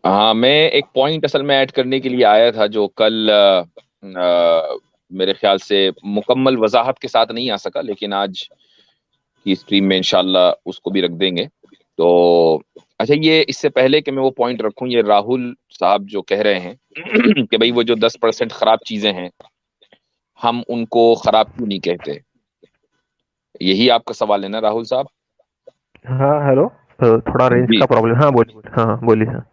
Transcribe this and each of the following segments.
हाँ, मैं एक पॉइंट असल में ऐड करने के लिए आया था जो कल मेरे ख्याल से मुकम्मल वजाहत के साथ नहीं आ सका, लेकिन आज की स्ट्रीम में इंशाल्लाह उसको भी रख देंगे। तो अच्छा, ये इससे पहले कि मैं वो पॉइंट रखूं, ये राहुल साहब जो कह रहे हैं कि भाई वो जो 10% खराब चीजें हैं हम उनको खराब क्यों नहीं कहते, यही आपका सवाल है ना राहुल साहब? हाँ हेलो। थोड़ा रेंज जी, का प्रॉब्लम। हाँ बोलिए बोलिए, हाँ हाँ बोलिए हाँ।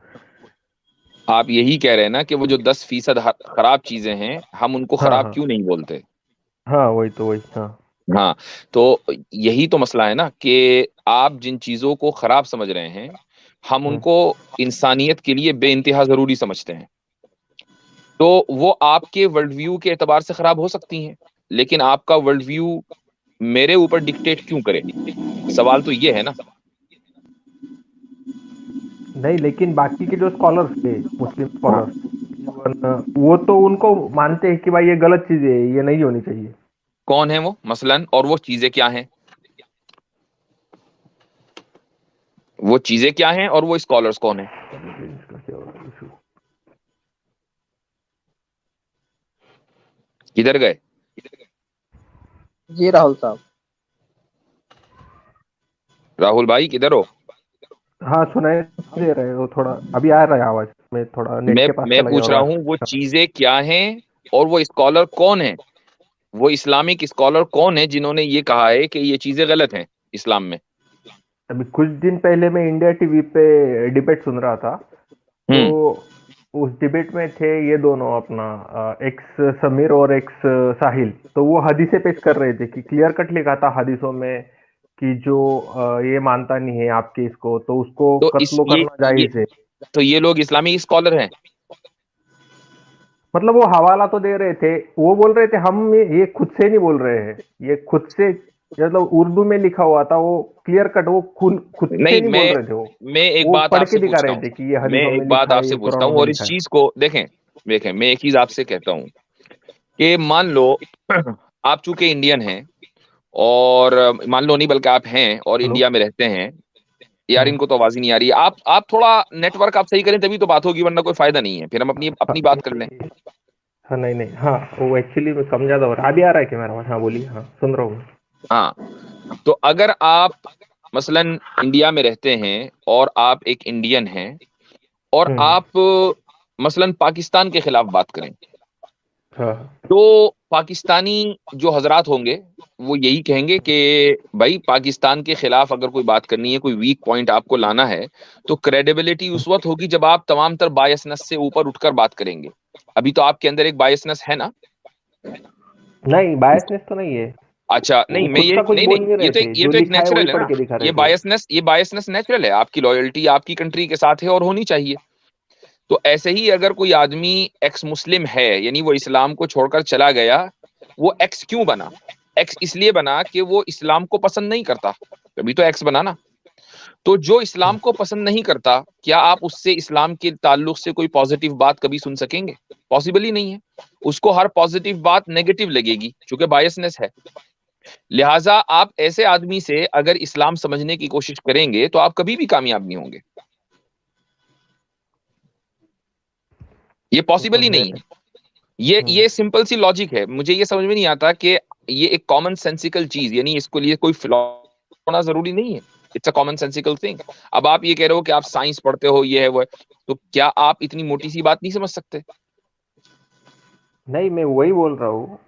आप यही कह रहे हैं ना कि वो जो 10% खराब चीजें हैं हम उनको हाँ खराब हाँ क्यों नहीं बोलते? हाँ वही तो वही हाँ। हाँ, तो यही तो मसला है ना कि आप जिन चीजों को खराब समझ रहे हैं हम हम्म। उनको इंसानियत के लिए बेइंतहा जरूरी समझते हैं। तो वो आपके वर्ल्ड व्यू के एतबार से खराब हो सकती हैं, लेकिन आपका वर्ल्ड व्यू मेरे ऊपर डिक्टेट क्यों करे? सवाल तो ये है ना। नहीं, लेकिन बाकी के जो स्कॉलर्स थे, मुस्लिम हाँ, स्कॉलर्स, इवन वो तो उनको मानते हैं कि भाई ये गलत चीज है, ये नहीं होनी चाहिए। कौन है वो मसलन, और वो चीजें क्या हैं? वो चीजें क्या हैं और वो स्कॉलर्स कौन है? रेंज का क्या हो रहा है issue? किधर गए? जी राहुल साहब। राहुल भाई किधर हो? हाँ सुनाई दे रहे हो, थोड़ा अभी आ रहा है आवाज में, थोड़ा नेट मैं के पास मैं चला गया पूछ रहा होगा। हूँ वो चीजें क्या हैं और वो स्कॉलर कौन है, वो इस्लामिक स्कॉलर कौन है जिन्होंने ये कहा है कि ये चीजें गलत हैं इस्लाम में? अभी कुछ दिन पहले मैं इंडिया टीवी पे डिबेट सुन रहा था। तो हम्म। उस डिबेट में थे ये दोनों, अपना एक्स समीर और एक्स साहिल। तो वो हदीसें पेश कर रहे थे कि क्लियर कट लिखा था हदीसों में कि जो ये मानता नहीं है आपके इसको, तो उसको तो इस कत्लो करना ये जायज है। तो ये लोग इस्लामिक स्कॉलर हैं? मतलब वो हवाला तो दे रहे थे, वो बोल रहे थे हम ये खुद से नहीं बोल रहे हैं, ये खुद से, मतलब उर्दू में लिखा हुआ था वो, क्लियर कट, वो खुद खुद से नहीं, नहीं बोल रहे थे वो। मैं एक वो बात पढ़ के आपसे दिखा पूछता रहे हूँ। थे कि ये मैं हदीसों में एक बात लिखा है, आपसे ये पूछता हूँ कुरानों में और इस लिखा है। चीज को देखें। देखें, मैं एक चीज आपसे कहता हूँ कि मान लो आप चूंकि इंडियन हैं, और मान लो नहीं बल्कि आप हैं और हेलो। इंडिया में रहते हैं। यार हम्म। इनको तो आवाज ही नहीं आ रही है। आप थोड़ा नेटवर्क आप सही करें तभी तो बात होगी, वरना कोई फायदा नहीं है, फिर हम अपनी हाँ अपनी बात कर लें। नहीं, हाँ नहीं नहीं, हाँ वो एक्चुअली मैं कम ज्यादा हो रहा है। अभी आ रहा है क्या मेरा आवाज? हाँ बोलिए, हाँ सुन रहा हूँ मैं। हाँ, तो अगर आप मसलन इंडिया में रहते हैं और आप एक इंडियन हैं और हम्म। आप मसलन पाकिस्तान के खिलाफ बात करें, हाँ तो पाकिस्तानी जो हजरात होंगे वो यही कहेंगे कि भाई पाकिस्तान के खिलाफ अगर कोई बात करनी है, कोई वीक पॉइंट आपको लाना है, तो क्रेडिबिलिटी उस वक्त होगी जब आप तमाम तर बायसनेस से ऊपर उठकर बात करेंगे। अभी तो आपके अंदर एक बायसनेस है ना? नहीं, बायसनेस तो नहीं है। अच्छा, नहीं वो मैं खुद ये का कुछ नहीं बोल नहीं, नहीं ये रहे तो एक थे, ये जो तो एक लिखा है वही नेचुरल है पढ़ ना। के दिखा रहे ये थे। बायसनेस ये बायसनेस नेचुरल है, आपकी लॉयल्टी आपकी कंट्री के साथ है और होनी चाहिए। तो ऐसे ही अगर कोई आदमी एक्स मुस्लिम है, यानी वो इस्लाम को छोड़कर चला गया, वो एक्स क्यों बना? एक्स इसलिए बना कि वो इस्लाम को पसंद नहीं करता, तभी तो एक्स बना ना। तो जो इस्लाम को पसंद नहीं करता, क्या आप उससे इस्लाम के ताल्लुक से कोई पॉजिटिव बात कभी सुन सकेंगे? पॉसिबल ही नहीं है। उसको हर पॉजिटिव बात नेगेटिव लगेगी क्योंकि बायसनेस है। लिहाजा आप ऐसे आदमी से अगर इस्लाम समझने की कोशिश करेंगे तो आप कभी भी कामयाब नहीं होंगे। ये वो तो पॉसिबल ही है। नहीं है। ये सिंपल सी लॉजिक है, मुझे ये समझ में नहीं आता कि ये एक कॉमन सेंसिकल चीज, यानी इसको लिए कोई फ्लॉ होना जरूरी नहीं है। It's a common sensical thing. अब आप ये कह रहे हो कि आप साइंस पढ़ते हो, ये है वो है, तो क्या आप इतनी मोटी सी बात नहीं समझ सकते? नहीं, मैं वही बोल रहा हूँ,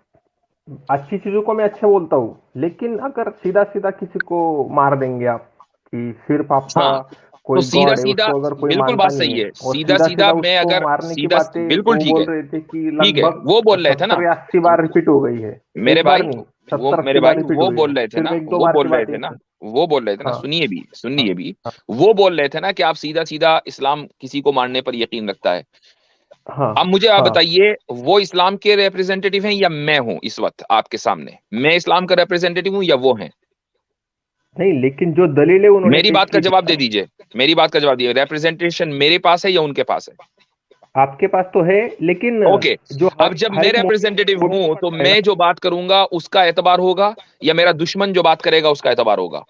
अच्छी चीजों को मैं अच्छा बोलता हूँ, लेकिन अगर सीधा सीधा किसी को मार देंगे आप, कि सिर्फ आपका हाँ, तो कोई सीधा गॉड है, सीधा, उसको अगर कोई बिल्कुल मानता बात नहीं सही है, है, और सीधा सीधा सीधा सीधा मैं उसको अगर मारने की सीधा, बातें बिल्कुल वो ठीक है। बोल रहे थे कि ठीक है, लगभग वो बोल रहे थे ना। 70 या 80 बार रिपीट हो गई है। मेरे एक बार भाई, नहीं, वो 70 80 मेरे बार भाई रिपीट वो हुई है, बोल रहे थे सिर्फ ना, एक दो वो बार की बोल रहे बात थे है ना, सर। वो बोल रहे थे ना, हाँ सुनिए भी, हाँ सुनिए भी। हाँ वो बोल रहे थे ना कि आप सीधा सीधा इस्लाम किसी को मारने पर यकीन रखता है। हाँ अब मुझे आप हाँ। बताइए, वो इस्लाम के रिप्रेजेंटेटिव हैं या मैं हूं इस वक्त आपके सामने? मैं इस्लाम का रिप्रेजेंटेटिव हूं या वो हैं? नहीं, लेकिन जो दलीलें उन्होंने मेरी पेश बात का की थी, जवाब दे दीजिए। मेरी बात का जवाब दीजिए, रिप्रेजेंटेशन मेरे पास है या उनके पास है? आपके पास तो है, लेकिन ओके। जो अब हर जब हर मैं एक मोमिन रिप्रेजेंटेटिव को भी हूं तो पढ़ता है ना। मैं जो बात करूंगा उसका एतबार होगा या मेरा दुश्मन जो बात करेगा उसका एतबार होगा?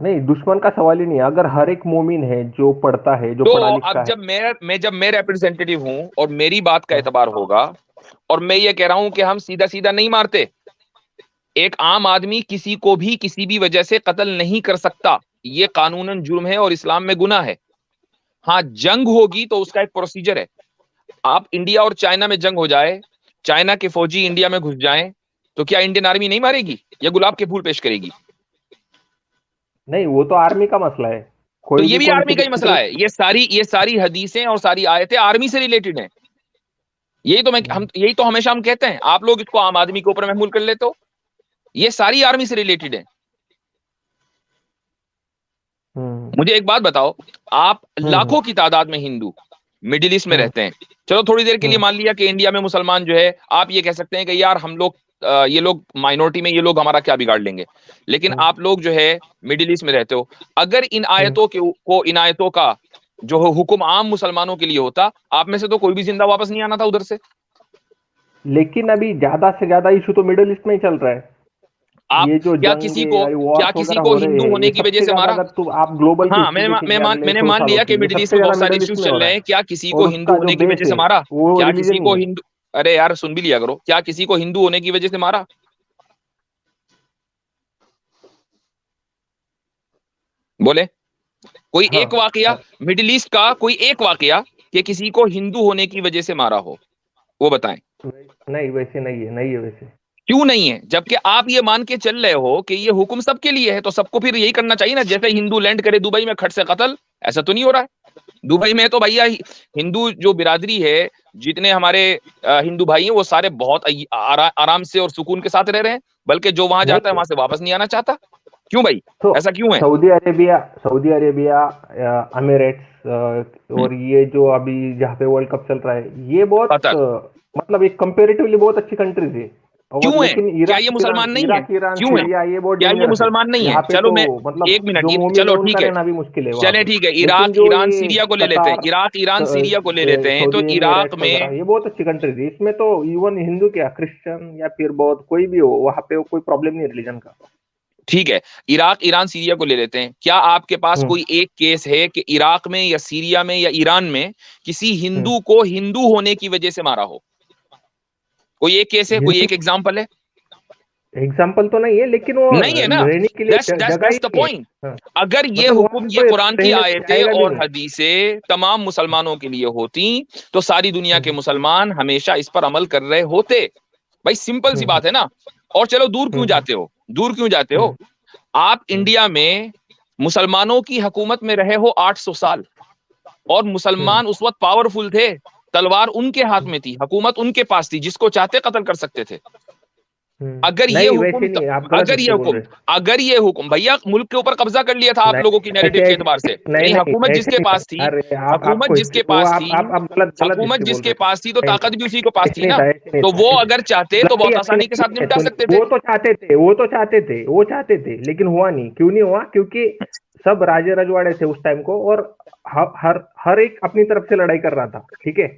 नहीं, दुश्मन का सवाल ही नहीं है। अगर हर एक मोमिन है जो पढ़ता है, जो तो पढ़ा लिखा अब है। जब मैं रिप्रेजेंटेटिव हूं और मेरी बात का हाँ। एतबार होगा, और मैं ये कह रहा हूं कि हम सीधा सीधा नहीं मारते, एक आम आदमी किसी को भी किसी भी वजह से कत्ल नहीं कर सकता, ये कानूनन जुर्म है और इस्लाम में गुनाह है। हाँ, जंग होगी तो उसका एक प्रोसीजर है। आप इंडिया और चाइना में जंग हो जाए, चाइना के फौजी इंडिया में घुस जाएं, तो क्या इंडियन आर्मी नहीं मारेगी या गुलाब के फूल पेश करेगी? नहीं, वो तो आर्मी का मसला है। तो कोई ये भी भी आर्मी का ही मसला कॉन्फिडेंशियल। है। ये सारी हदीसें और सारी आयतें आर्मी से रिलेटेड हैं। यही तो हमेशा हम कहते हैं, आप लोग इसको आम आदमी के ऊपर महमूल कर लेते हो। ये सारी आर्मी से रिलेटेड है। मुझे एक बात बताओ, आप हम्म। लाखों की तादाद में हिंदू मिडिल ईस्ट में हम्म। रहते हैं। चलो थोड़ी देर के लिए हम्म। मान लिया कि इंडिया में मुसलमान जो है, आप ये कह सकते हैं कि यार हम लोग ये लोग माइनॉरिटी में, ये लोग हमारा क्या बिगाड़ लेंगे। लेकिन हम्म। आप लोग जो है मिडिल ईस्ट में रहते हो, अगर इन हम्म। आयतों इन आयतों का जो हुक्म आम मुसलमानों के लिए होता, आप में से तो कोई भी जिंदा वापस नहीं आना था उधर से। लेकिन अभी ज्यादा से ज्यादा इशू तो मिडिल ईस्ट में ही चल रहा है। आप ये जो क्या जंग किसी को है, क्या वॉर्स किसी वगैरह को हो रहे हिंदू हैं, ये होने की वजह सबसे से ज्यादा मारा? अगर तुम आप ग्लोबल की हाँ, हिस्ट्री देखेंगे अगले मैंने 100 मान सालों लिया कि की, ये मिडिल ईस्ट सबसे में बहुत ज्यादा सारे मिडिल ईस्ट इश्यूज में हो चल रहा रहे है। हैं। क्या किसी को और हिंदू उसका जो होने की बेस वजह से है मारा? वो क्या रिलीजन किसी ही को है। हिंदू अरे यार सुन भी लिया करो, क्या किसी को हिंदू होने की वजह से मारा? बोले कोई हाँ। एक वाकया, मिडिल ईस्ट का कोई एक वाकया कि किसी को हिंदू होने की वजह से मारा हो, वो बताएं। नहीं, वैसे नहीं है, नहीं है वैसे। क्यों नहीं है? जबकि आप ये मान के चल रहे हो कि ये हुक्म सबके लिए है, तो सबको फिर यही करना चाहिए ना। जैसे हिंदू लैंड करे दुबई में खट से कत्ल, ऐसा तो नहीं हो रहा है। दुबई में तो भैया हिंदू जो बिरादरी है, जितने हमारे हिंदू भाई हैं, वो सारे बहुत आराम से और सुकून के साथ रह रहे हैं। बल्कि जो वहां जाता है नहीं वहां से वापस नहीं आना चाहता। क्यों भाई? तो ऐसा क्यों है? सऊदी अरेबिया, अमीरेट्स, और ये जो अभी जहाँ पे वर्ल्ड कप चल रहा है, ये बहुत कतर मतलब एक कंपेरेटिवली बहुत अच्छी कंट्रीज है। और क्यों है? लेकिन क्या ये मुसलमान नहीं है? ईरान, क्यों है? सीरिया, ये बहुत क्या ये डेंजरस है। मुसलमान नहीं है? यहाँ पे चलो तो मैं मतलब एक मिनट, जो मोमिन है चलो उनका ठीक है, रहना भी मुश्किल है वहाँ चले पे। ठीक है, लेकिन इराक जो ईरान ये सीरिया को ले लेते हैं, कतार, इराक ईरान सीरिया को ले लेते हैं, तो सऊदी इराक एमिरेट्स वगैरह, में ये बहुत अच्छी कंट्रीज है। इसमें तो इवन हिंदू क्या, क्रिश्चियन या फिर बहुत कोई भी हो, वहाँ पे कोई प्रॉब्लम नहीं है रिलीजन का। ठीक है, इराक ईरान सीरिया को ले लेते हैं। क्या आपके पास हम्म। कोई एक केस है कि इराक में या सीरिया में या ईरान में किसी हम्म। हिंदू को हिंदू होने की वजह से मारा हो? कोई एक केस है? कोई हिंदू एक एग्जाम्पल है? एग्जाम्पल तो नहीं है, लेकिन वो नहीं है ना। रहने के लिए जगह ही दैट्स द नहीं है। पॉइंट। हाँ। अगर ये मतलब वहां हुक्म, पे ये कोई कुरान की रहने को आयतें जाएगा भी और नहीं। हदीसें तमाम मुसलमानों के लिए होती, तो सारी दुनिया के हम्म। मुसलमान हमेशा इस पर अमल कर रहे होते। भाई सिंपल सी हम्म। बात है ना। और चलो दूर क्यों हम्म। जाते हो, दूर क्यों जाते हो? हम्म। आप हम्म। इंडिया में मुसलमानों की हुकूमत में रहे हो 800 साल, और हम्म। मुसलमान उस वक्त पावरफुल थे, तलवार उनके हाथ में थी, हुकूमत उनके पास थी, जिसको चाहते कत्ल कर सकते थे। अगर ये नहीं, हुक्म वैसे नहीं, आप गलत हिस्ट्री बोल रहे अगर ये हुक्म भैया मुल्क के ऊपर कब्जा कर लिया था आप लोगों की नहीं, नैरेटिव ऐसे के ऐसे एतबार से, नहीं, यानी नहीं, हुकूमत ऐसे जिसके नहीं पास था। थी, अरे हुकूमत आपको जिसके हिस्ट्री, वो पास थी, आप गलत गलत हुकूमत हिस्ट्री बोल जिसके रहे थे। पास थी, तो नहीं, ताकत भी उसी के पास ऐसे थी नहीं ना। था, ऐसे नहीं तो था, वो ऐसे अगर चाहते तो नहीं, बहुत ऐसे आसानी के नहीं, साथ निपटा सकते थे। वो तो चाहते थे, वो चाहते थे, लेकिन हुआ नहीं। क्यों नहीं हुआ? क्योंकि सब राजे रजवाड़े थे उस टाइम को, और हर एक अपनी तरफ से लड़ाई कर रहा था। ठीक है,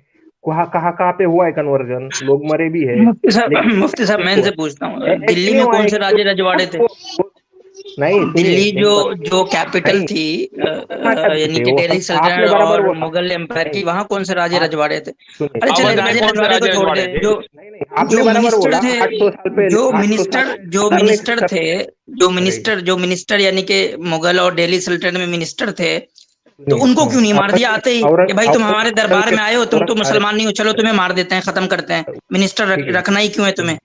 कहाँ कहाँ कहाँ पे हुआ है कन्वर्जन, लोग मरे भी है, लेकिन मुफ्ती साहब, मैं हुआ इनसे पूछता हूँ, ऐसे दिल्ली नहीं में हुआ कौन है से कि राजे रजवाड़े थे? नहीं, सुनिए दिल्ली एक जो बात। जो कैपिटल नहीं, थी, कहाँ जाते यानी थे कि वो, दिल्ली आपने सल्तनत बराबर और बोला। मुगल एम्पायर नहीं, की, वहां कौन से राजे आप रजवाड़े थे? सुनिए, अरे चले, अवध में राजे कौन से रजवाड़े को राजे छोड़ रजवाड़े दे। थे? जो नहीं, आपने जो बराबर मिनिस्टर बोला। थे, 800 साल पहले, जो 800 साल मिनिस्टर जो कतर ने मिनिस्टर थे, अरे जो मिनिस्टर यानी कि मुगल और दिल्ली सल्तनत में मिनिस्टर थे, तो सुनिए, उनको क्यों नहीं मार दिया आते ही कि भाई तुम हमारे दरबार में आए हो, तुम तो अरे मुसलमान नहीं हो, चलो तुम्हें मार देते हैं, खत्म करते हैं, मिनिस्टर ठीक है, रखना ही क्यों है तुम्हें?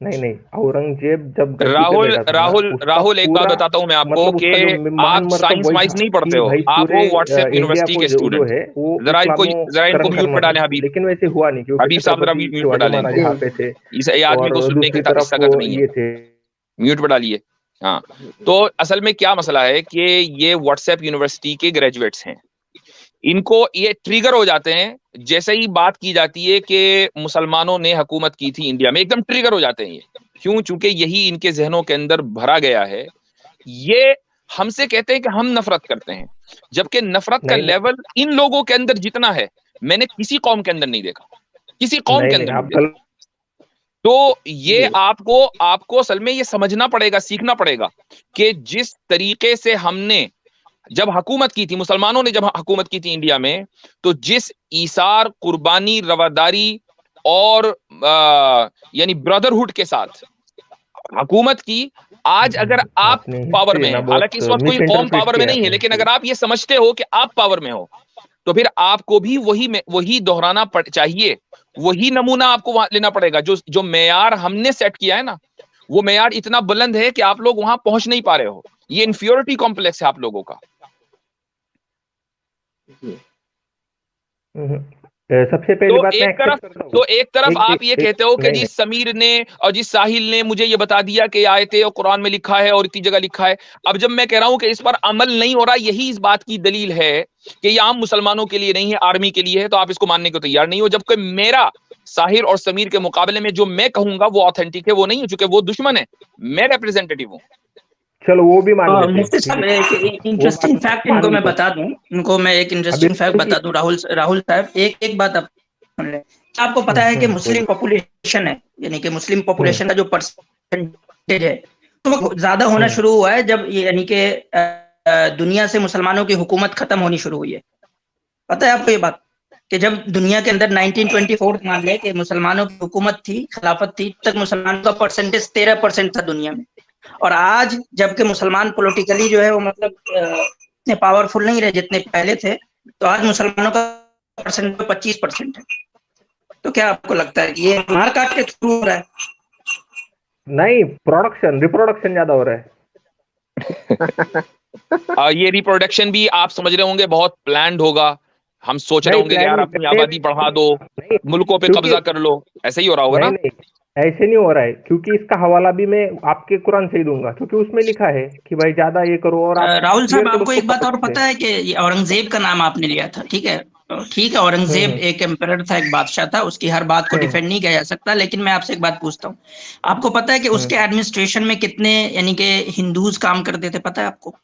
नहीं नहीं, औरंगजेब जब गद्दी पे राहुल बैठा था ना, राहुल उसका राहुल एक बात पूरा बताता हूं मैं आपको मतलब कि उसका जो मान आप मर्तब साइंस वही वाइज था नहीं पढ़ते कि हो, भाई आप पूरे हो व्हाट्सएप इंडिया यूनिवर्सिटी को के जो स्टूडेंट। है वो जरा इनको इस्लामोकरण म्यूट पे करना डालें था। हबीब। लेकिन वैसे हुआ नहीं, क्योंकि हबीब साहब जरा छत्रपति म्यूट पे शिवाजी डालें महाराज इनको, यहाँ पे थे, इस आदमी को और सुनने दूसरी का तरफ इस्ताकत नहीं है। ये थे। म्यूट पे डालिए। हाँ, तो असल में क्या मसला है कि ये व्हाट्सएप यूनिवर्सिटी के ग्रेजुएट्स हैं, इनको ये ट्रिगर हो जाते हैं जैसे ही बात की जाती है कि मुसलमानों ने हुकूमत की थी इंडिया में, एकदम ट्रिगर हो जाते हैं ये। क्यों? चूंकि यही इनके जहनों के अंदर भरा गया है। ये हमसे कहते हैं कि हम नफरत करते हैं, जबकि नफरत का नहीं नहीं लेवल इन लोगों के अंदर जितना है, मैंने किसी कौम के अंदर नहीं देखा, किसी कौम के नहीं नहीं, अंदर नहीं आप देखा। तो ये आपको असल में ये समझना पड़ेगा, सीखना पड़ेगा कि जिस तरीके से हमने जब हुकूमत की थी, मुसलमानों ने जब हुकूमत की थी इंडिया में, तो जिस ईसार, कुर्बानी, रवादारी और यानी ब्रदरहुड के साथ हुकूमत की, आज अगर आप आपने पावर हिस्ट्री में ना हैं, बहुत हालांकि इस वक्त कोई मिस कौम इंटरप्रेट पावर में किया नहीं है, आपने लेकिन हिस्ट्री। अगर आप ये समझते हो कि आप पावर में हो, तो फिर आपको भी वही दोहराना चाहिए, वही नमूना आपको वहां लेना पड़ेगा। जो मेयार हमने सेट किया है ना, वो मेयार इतना बुलंद है कि आप लोग वहां पहुंच नहीं पा रहे हो। ये इंफीरियरिटी कॉम्प्लेक्स है आप लोगों का। सबसे पहली बात मैं एक्सेप्ट करता हूँ। तो एक तरफ आप ये कहते हो कि नहीं जी नहीं समीर ने और जी साहिल ने मुझे ये बता दिया कि आयते और कुरान में लिखा है और इतनी जगह लिखा है। अब जब मैं कह रहा हूं कि इस पर अमल नहीं हो रहा, यही इस बात की दलील है कि ये आम मुसलमानों के लिए नहीं है, आर्मी के लिए है, तो आप इसको मानने को तैयार नहीं हो। जबकि मेरा साहिर और समीर के मुकाबले में जो मैं कहूंगा वो ऑथेंटिक है, वो नहीं है, चूंकि वो दुश्मन है, मैं रिप्रेजेंटेटिव हूँ। चलो वो भी मान लेते हैं, मुफ्ती ठीक साहब है, एक वो इंटरेस्टिंग बात फैक्ट मान इनको मैं लेते हैं। बता दूं, इनको मैं एक अभी इंटरेस्टिंग फैक्ट बता दूं। राहुल साहब, एक बात आप सुन लें। आपको पता है कि मुस्लिम पॉपुलेशन है, यानी कि मुस्लिम पॉपुलेशन का जो परसेंटेज है, तो वो ज्यादा होना शुरू हुआ है जब यानी कि दुनिया से मुसलमानों की हुकूमत खत्म होनी शुरू हुई है। पता है आपको ये बात, कि जब दुनिया के अंदर 1924 मान ले कि मुसलमानों की हुकूमत थी, खिलाफत थी, तक मुसलमानों का परसेंटेज 13% था दुनिया में। और आज जबकि मुसलमान पॉलिटिकली जो है वो मतलब इतने पावरफुल नहीं रहे जितने पहले थे, तो आज मुसलमानों का परसेंट 25% है। तो क्या आपको लगता है कि ये मार काट के थ्रू हो रहा है? नहीं, रिप्रोडक्शन ज्यादा हो रहा है। ये रिप्रोडक्शन भी आप समझ रहे होंगे बहुत प्लान्ड होगा। हम सोच रहे होंगे कि यार अपनी आबादी बढ़ा दो, मुल्कों पे कब्जा कर लो, ऐसे ही हो रहा होगा ना? नहीं, ऐसे नहीं हो रहा है, क्योंकि इसका हवाला भी मैं आपके कुरान से ही दूंगा, क्योंकि उसमें लिखा है कि भाई ज्यादा ये करो। और आप राहुल साहब, clear आपको उसको एक बात और पकड़ते पता है कि औरंगजेब का नाम आपने लिया था, ठीक है? ठीक है, औरंगजेब एक एम्परर था, एक बादशाह था, उसकी हर बात को डिफेंड नहीं किया जा सकता, लेकिन मैं आपसे एक बात पूछता हूँ, आपको पता है कि उसके एडमिनिस्ट्रेशन में कितने यानी कि हिंदूज काम करते थे? पता है आपको?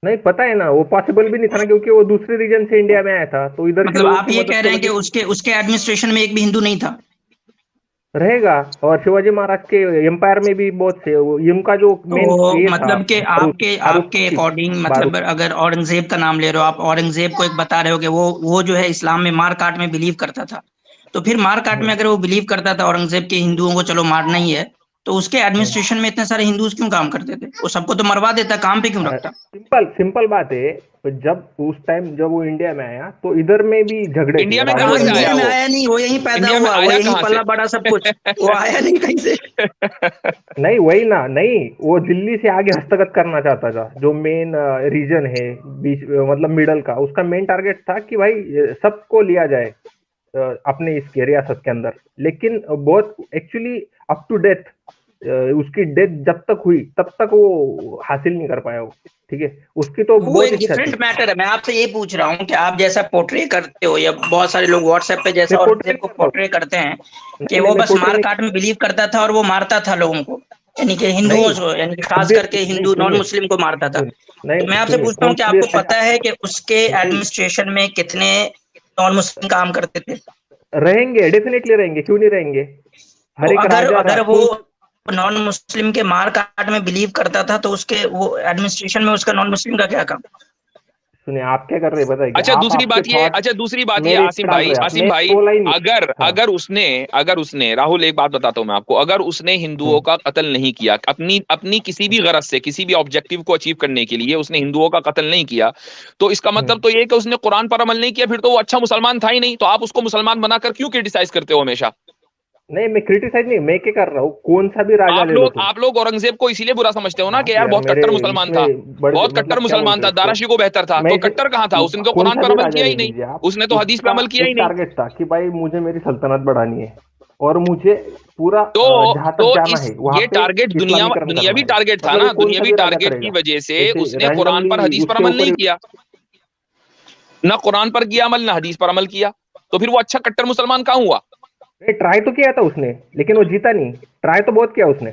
नहीं पता है ना, वो पॉसिबल भी नहीं था ना, क्योंकि वो दूसरे रीजन से इंडिया में आया था, तो इधर के मतलब लोगों आप की ये मदद कह तो रहे हैं कि उसके एडमिनिस्ट्रेशन में एक भी हिंदू नहीं था? रहेगा। और शिवाजी महाराज के एम्पायर में भी बहुत से इनका जो मेन तो ये था, मतलब कि आपके अकॉर्डिंग, मतलब अगर औरंगजेब का नाम ले रहे हो आप, औरंगजेब को एक बता रहे हो कि वो जो है इस्लाम में मार काट में बिलीव करता था, तो फिर मार काट में अगर वो बिलीव करता था औरंगजेब के हिंदुओं को चलो मारना ही है, तो उसके एडमिनिस्ट्रेशन में इतने सारे हिंदूज क्यों काम करते थे? वो सबको तो मरवा देता, काम पे क्यों रखता? सिंपल बात है, जब उस टाइम जब वो इंडिया में आया तो इधर में भी झगड़े थे। इंडिया में वो कहाँ से आया? इंडिया में वो आया नहीं, वो यहीं पैदा इंडिया में हुआ, वो आया यहीं कहाँ पला से? बड़ा सब कुछ, वो आया नहीं कहीं से। नहीं वही ना, नहीं वो दिल्ली से आगे हस्तगत करना चाहता था, जो मेन रीजन है बीच मतलब मिडल का, उसका मेन टारगेट था कि भाई सबको लिया जाए अपने इसके रियासत के अंदर। लेकिन बहुत एक्चुअली अप टू डेथ, उसकी डेथ जब तक हुई तब तक वो हासिल नहीं कर पाया वो, ठीक है, उसकी तो वो बहुत एक इच्छा थी। डिफरेंट मैटर है। मैं आपसे ये पूछ रहा हूँ कि आप जैसा पोर्ट्रे करते हो, या बहुत सारे लोग व्हाट्सएप पे जैसा औरंगजेब को पोर्ट्रे करते हैं कि वो बस मार काट में बिलीव करता था और वो मारता था लोगों को, यानी कि हिंदुओं को, यानी कि खास करके हिंदू नॉन मुस्लिम को मारता था। तो मैं आपसे पूछता हूँ कि आपको पता है कि उसके एडमिनिस्ट्रेशन में कितने नॉन मुस्लिम काम करते थे? रहेंगे, डेफिनेटली रहेंगे, क्यों नहीं रहेंगे। हर एक राजा अगर वो नॉन मुस्लिम के मार काट में बिलीव करता था, तो उसके वो एडमिनिस्ट्रेशन में उसका नॉन मुस्लिम का क्या काम? सुनिए आप क्या कर रहे हैं बताइए। अच्छा दूसरी बात ये आसिम भाई, अगर उसने राहुल, एक बात बताता हूं मैं आपको, अगर उसने हिंदुओं का कत्ल नहीं किया, अपनी किसी भी गरज से, किसी भी ऑब्जेक्टिव को अचीव करने के लिए उसने हिंदुओं का कत्ल नहीं किया, तो इसका मतलब तो ये कि उसने कुरान पर अमल नहीं किया, फिर तो वो अच्छा मुसलमान था ही नहीं। तो आप उसको मुसलमान बनाकर क्यों क्रिटिसाइज करते हो हमेशा? नहीं मैं क्रिटिसाइज नहीं, मैं क्या कर रहा हूँ, कौन सा भी राजा ले लो तुम। आप लोग औरंगजेब को इसीलिए बुरा समझते हो ना कि यार बहुत कट्टर मुसलमान था, बहुत कट्टर मुसलमान था, दाराशी को बेहतर था। तो कट्टर कहाँ था? उसने तो कुरान पर अमल किया ही नहीं, उसने तो हदीस पे अमल किया ही नहीं। टारगेट था कि भाई मुझे मेरी सल्तनत बढ़ानी है और मुझे पूरा तो जहां तक जाना है वहां ये टारगेट दुनियावी टारगेट था ना, दुनियावी टारगेट की वजह से उसने कुरान पर हदीस पर अमल नहीं किया, ना कुरान पर किया अमल, ना हदीस पर अमल किया। तो फिर वो अच्छा कट्टर मुसलमान कहाँ हुआ? ट्राई तो किया था उसने, लेकिन वो जीता नहीं। ट्राई तो बहुत किया उसने,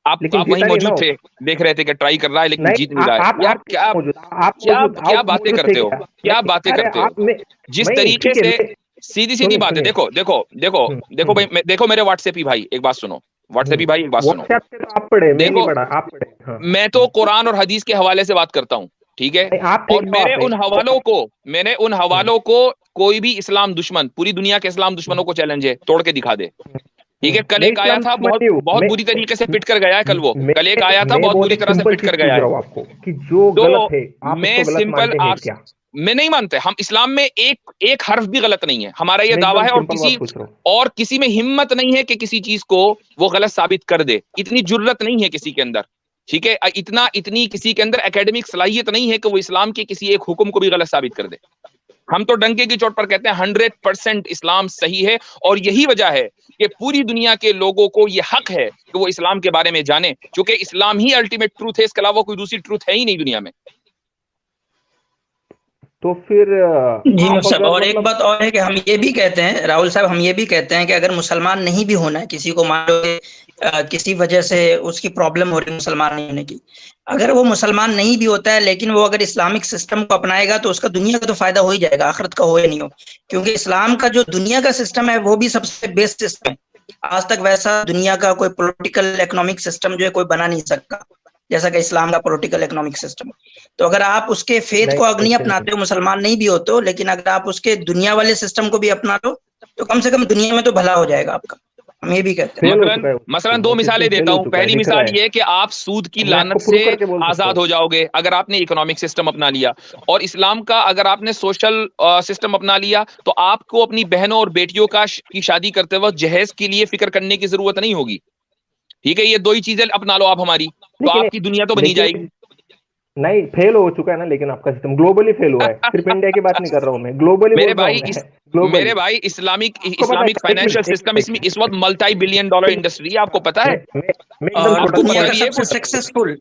आप वहीं मौजूद थे, देख रहे थे कि ट्राई कर रहा है लेकिन जीत नहीं रहा है। यार क्या बातें करते हो, क्या बातें करते हो? जिस तरीके से सीधी सीधी बात है। देखो देखो देखो देखो भाई, देखो मेरे व्हाट्सएप भाई, एक बात सुनो, व्हाट्सएप भाई एक बात सुनो। व्हाट्सएप से तो आप पढ़े, मैं नहीं देखो पढ़ा, आप पढ़े। हाँ। मैं तो कुरान और हदीस के हवाले से बात करता हूँ, ठीक है। आप और मेरे उन हवालों को कोई भी इस्लाम दुश्मन, पूरी दुनिया के इस्लाम दुश्मनों को चैलेंज है, तोड़ के दिखा दे, ठीक है। कल एक आया था, बहुत बुरी तरीके से पिट कर गया है कल वो, कल एक आया था बहुत बुरी तरह से पिट कर गया है। आपको कि जो गलत है आप मैं उसको गलत सिंपल मानते हैं क्या? मैं नहीं मानते, हम इस्लाम में एक हर्फ भी गलत नहीं है, हमारा ये दावा है। और किसी में हिम्मत नहीं है कि किसी चीज को वो गलत साबित कर दे, इतनी जुर्रत नहीं है किसी के अंदर, ठीक है। इतनी किसी के अंदर एकेडमिक सलाहियत नहीं है कि वो इस्लाम के किसी एक हुक्म को भी गलत साबित कर दे। हम तो डंके की चोट पर कहते हैं 100% इस्लाम सही है, और यही वजह है कि पूरी दुनिया के लोगों को ये हक है कि वो इस्लाम के बारे में जाने, क्योंकि इस्लाम ही अल्टीमेट ट्रूथ है, इसके अलावा कोई दूसरी ट्रूथ है ही नहीं दुनिया में। तो फिर जी मुझसे, और एक बात और है कि हम ये भी कहते हैं राहुल साहब, हम ये भी कहते हैं कि अगर मुसलमान नहीं भी होना है, किसी को मान लो किसी वजह से उसकी प्रॉब्लम हो रही है मुसलमान नहीं होने की, अगर वो मुसलमान नहीं भी होता है लेकिन वो अगर इस्लामिक सिस्टम को अपनाएगा तो उसका दुनिया का तो फायदा हो ही जाएगा, आखिरत का हो या नहीं हो। क्योंकि इस्लाम का जो दुनिया का सिस्टम है वो भी सबसे बेस्ट सिस्टम है। आज तक वैसा दुनिया का कोई पॉलिटिकल इकोनॉमिक सिस्टम जो है कोई बना नहीं सकता जैसा कि इस्लाम का पॉलिटिकल इकोनॉमिक सिस्टम। तो अगर आप उसके फेथ को नहीं अपनाते हो, मुसलमान नहीं भी होते हो, लेकिन अगर आप उसके दुनिया वाले सिस्टम को भी अपना लो तो कम से कम दुनिया में तो भला हो जाएगा आपका। हम ये भी कहते हैं। मसलन दो मिसालें देता हूँ। पहली मिसाल ये है कि आप सूद की लानत से आजाद हो जाओगे अगर आपने इकोनॉमिक सिस्टम अपना लिया, और इस्लाम का अगर आपने सोशल सिस्टम अपना लिया तो आपको अपनी बहनों और बेटियों की शादी करते वक्त जहेज के लिए फिक्र करने की जरूरत नहीं होगी, ठीक है। ये दो ही चीजें अपना लो आप हमारी, तो आपकी दुनिया तो बनी जाएगी। नहीं, फेल हो चुका है ना, लेकिन आपका सिस्टम ग्लोबली फेल हुआ है, सिर्फ इंडिया की बात नहीं कर रहा हूं मैं, ग्लोबली मेरे भाई इस्लामिक फाइनेंशियल सिस्टम इस वक्त मल्टी $1 बिलियन इंडस्ट्री है, आपको पता है। दुनिया का सबसे सक्सेसफुल,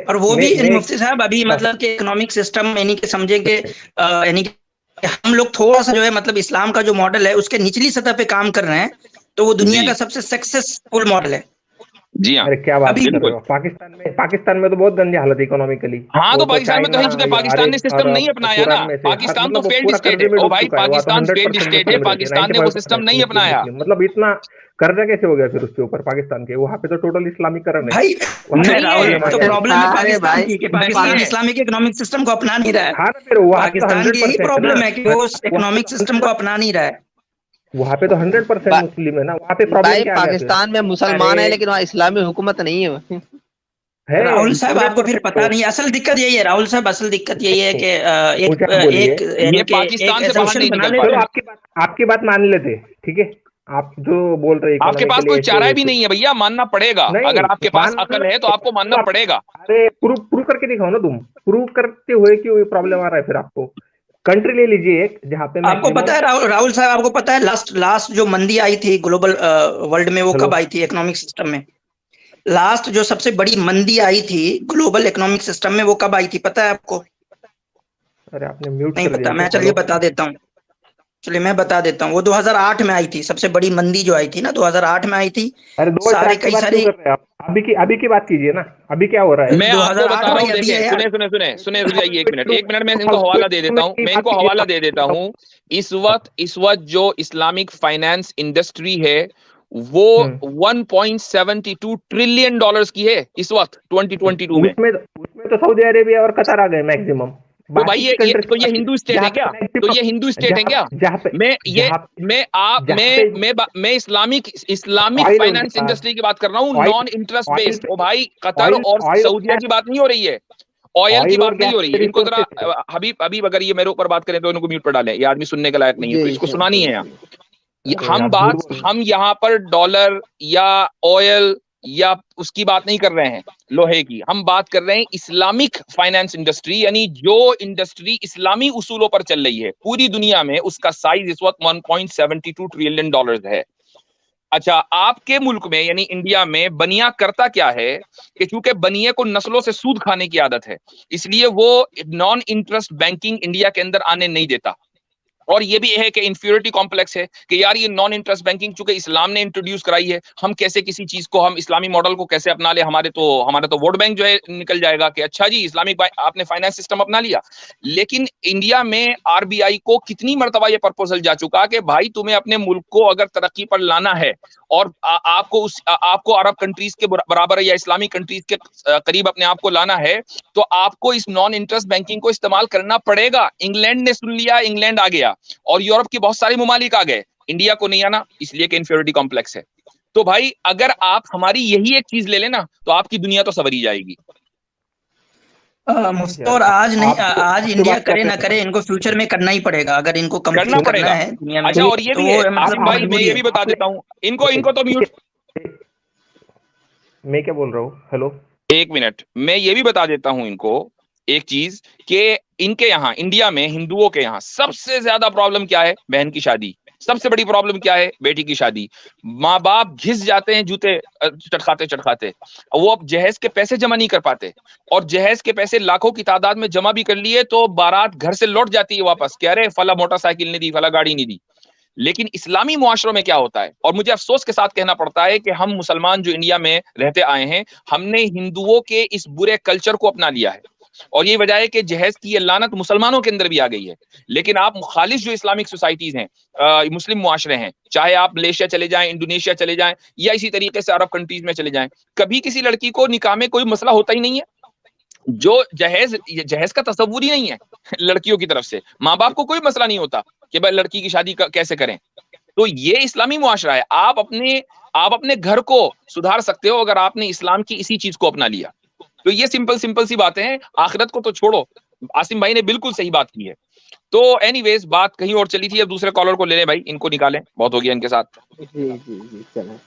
और वो भी मुफ्ती साहब अभी मतलब कि इकोनॉमिक सिस्टम यानी कि समझे कि यानी कि हम लोग थोड़ा सा जो है मतलब इस्लाम का जो मॉडल है उसके निचली सतह पे काम कर रहे हैं, तो वो दुनिया का सबसे सक्सेसफुल मॉडल है। जी हाँ, अरे क्या बात कर रहे हो। पाकिस्तान में तो बहुत गंदी हालत है इकोनॉमिकली। हाँ, तो पाकिस्तान में तो है, क्योंकि पाकिस्तान ने सिस्टम नहीं अपनाया ना। पाकिस्तान तो फेल्ड स्टेट है। ओ भाई, पाकिस्तान फेल्ड स्टेट है, पाकिस्तान ने वो सिस्टम नहीं अपनाया। मतलब इतना कर्जा कैसे हो गया फिर उसके ऊपर पाकिस्तान के? वहाँ पे तो टोटल इस्लामीकरण है भाई। तो प्रॉब्लम है पाकिस्तान की कि पाकिस्तान इस्लामिक इकोनॉमिक सिस्टम को अपना नहीं रहा है। पाकिस्तान की यही प्रॉब्लम है कि वो इकोनॉमिक सिस्टम को अपना नहीं रहा है। वहाँ पे तो 100% मुस्लिम है ना, वहाँ पे प्रॉब्लम क्या है? पाकिस्तान में मुसलमान है लेकिन वहाँ इस्लामी हुकूमत नहीं है। राहुल साहब आपको फिर पता नहीं, असल दिक्कत यही है राहुल साहब, असल दिक्कत यही है कि एक पाकिस्तान से बाहर नहीं निकल पा रहे। आपकी बात मान लेते, ठीक है, आप जो बोल रहे हैं आपके पास कोई चारा भी नहीं है भैया, मानना पड़ेगा। अगर आपके पास अकल है तो आपको मानना पड़ेगा। अरे प्रूव करके दिखाओ ना, तुम प्रूव करते हुए कि प्रॉब्लम आ रहा है। फिर आपको कंट्री ले लीजिए एक जहाँ पे आपको पता है राहुल साहब, आपको पता है लास्ट जो मंदी आई थी ग्लोबल वर्ल्ड में वो कब आई थी इकोनॉमिक सिस्टम में? लास्ट जो सबसे बड़ी मंदी आई थी ग्लोबल इकोनॉमिक सिस्टम में वो कब आई थी पता है आपको? अरे आपने म्यूट नहीं पता? मैं चलिए बता देता हूँ, चलिए मैं बता देता हूँ। वो 2008 में आई थी, सबसे बड़ी मंदी जो आई थी ना 2008 में आई थी। अरे कई सारे अभी की बात कीजिए ना, अभी क्या हो रहा है? मैं आपको बता रहा हूँ, देखिए सुने एक मिनट मैं इनको हवाला दे देता हूँ। इस वक्त जो इस्लामिक फाइनेंस इंडस्ट्री है वो $1.72 ट्रिलियन की है इस वक्त 2022 में। उसमें तो सऊदी अरेबिया और कतर आ गए मैक्सिमम। तो भाई ये हिंदू स्टेट है क्या? तो ये हिंदू स्टेट है क्या? मैं इस्लामिक फाइनेंस इंडस्ट्री की बात कर रहा हूँ, नॉन इंटरेस्ट बेस्ड। ओ भाई, कतर और सऊदीया की बात नहीं हो रही है, ऑयल की बात नहीं हो रही है। इनको जरा हबीब अगर ये मेरे ऊपर बात करें तो इनको म्यूट पर डालें, ये आदमी सुनने के लायक नहीं है, तो इसको सुनानी है। हम यहाँ पर डॉलर या ऑयल या उसकी बात नहीं कर रहे हैं, लोहे की हम बात कर रहे हैं। इस्लामिक फाइनेंस इंडस्ट्री, यानी जो इंडस्ट्री इस्लामी उसूलों पर चल रही है पूरी दुनिया में, उसका साइज इस वक्त $1.72 ट्रिलियन है। अच्छा, आपके मुल्क में यानी इंडिया में बनिया करता क्या है कि चूंकि बनिए को नस्लों से सूद खाने की आदत है, इसलिए वो नॉन इंटरेस्ट बैंकिंग इंडिया के अंदर आने नहीं देता। और ये भी है कि इंफीरियरिटी कॉम्प्लेक्स है कि यार ये नॉन इंटरेस्ट बैंकिंग चूंकि इस्लाम ने इंट्रोड्यूस कराई है, हम कैसे किसी चीज को, हम इस्लामी मॉडल को कैसे अपना ले, हमारा तो वोट बैंक जो है निकल जाएगा कि अच्छा जी इस्लामिक आपने फाइनेंस सिस्टम अपना लिया। लेकिन इंडिया में आरबीआई को कितनी मरतबा ये प्रपोजल जा चुका कि भाई तुम्हें अपने मुल्क को अगर तरक्की पर लाना है और आपको अरब कंट्रीज के बराबर या इस्लामिक कंट्रीज के करीब अपने आप को लाना है, तो आपको इस नॉन इंटरेस्ट बैंकिंग को इस्तेमाल करना पड़ेगा। इंग्लैंड ने सुन लिया, इंग्लैंड आ गया और यूरोप के बहुत सारे ममालिक आ गए, इंडिया को नहीं आना, इसलिए कि इंफीरियरिटी कॉम्प्लेक्स है। तो भाई अगर आप हमारी यही एक चीज ले लेना तो आपकी दुनिया तो सवरी जाएगी। और आज नहीं, आज इंडिया करे ना करे, इनको फ्यूचर में करना ही पड़ेगा अगर इनको कंप्लीट करना है दुनिया में। अच्छा, और ये भी है आसिम भाई, मैं ये भी बता देता हूँ इनको तो म्यूट, मैं क्या बोल रहा हूँ, हेलो एक मिनट, मैं ये भी बता देता हूँ इनको एक चीज कि इनके यहाँ इंडिया में हिंदुओं के यहाँ सबसे ज्यादा प्रॉब्लम क्या है? बहन की शादी। सबसे बड़ी प्रॉब्लम क्या है? बेटी की शादी। माँ बाप घिस जाते हैं जूते चटखाते, वो अब जहेज के पैसे जमा नहीं कर पाते, और जहेज के पैसे लाखों की तादाद में जमा भी कर लिए तो बारात घर से लौट जाती है वापस, कह रहे फला मोटरसाइकिल नहीं दी, फला गाड़ी नहीं दी। लेकिन इस्लामी मुआशरों में क्या होता है, और मुझे अफसोस के साथ कहना पड़ता है कि हम मुसलमान जो इंडिया में रहते आए हैं, हमने हिंदुओं के इस बुरे कल्चर को अपना लिया है, और यही वजह है कि जहेज की ये लानत मुसलमानों के अंदर भी आ गई है। लेकिन आप खालिश जो इस्लामिक सोसाइटीज हैं, मुस्लिम मुआशरे हैं, चाहे आप मलेशिया चले जाएं, इंडोनेशिया चले जाएं, या इसी तरीके से अरब कंट्रीज में चले जाएं, कभी किसी लड़की को निकाह में कोई मसला होता ही नहीं है। जो जहेज का तस्वुर ही नहीं है लड़कियों की तरफ से, माँ बाप को कोई मसला नहीं होता कि भाई लड़की की शादी कैसे करें। तो ये इस्लामी मुआशरा है। आप अपने घर को सुधार सकते हो अगर आपने इस्लाम की इसी चीज को अपना लिया। तो ये सिंपल सी बातें हैं, आखिरत को तो छोड़ो। आसिम भाई ने बिल्कुल सही बात की है। तो एनीवेज बात कहीं और चली थी, अब दूसरे कॉलर को ले लें भाई, इनको निकालें, बहुत हो गया इनके साथ। जी जी जी चलें।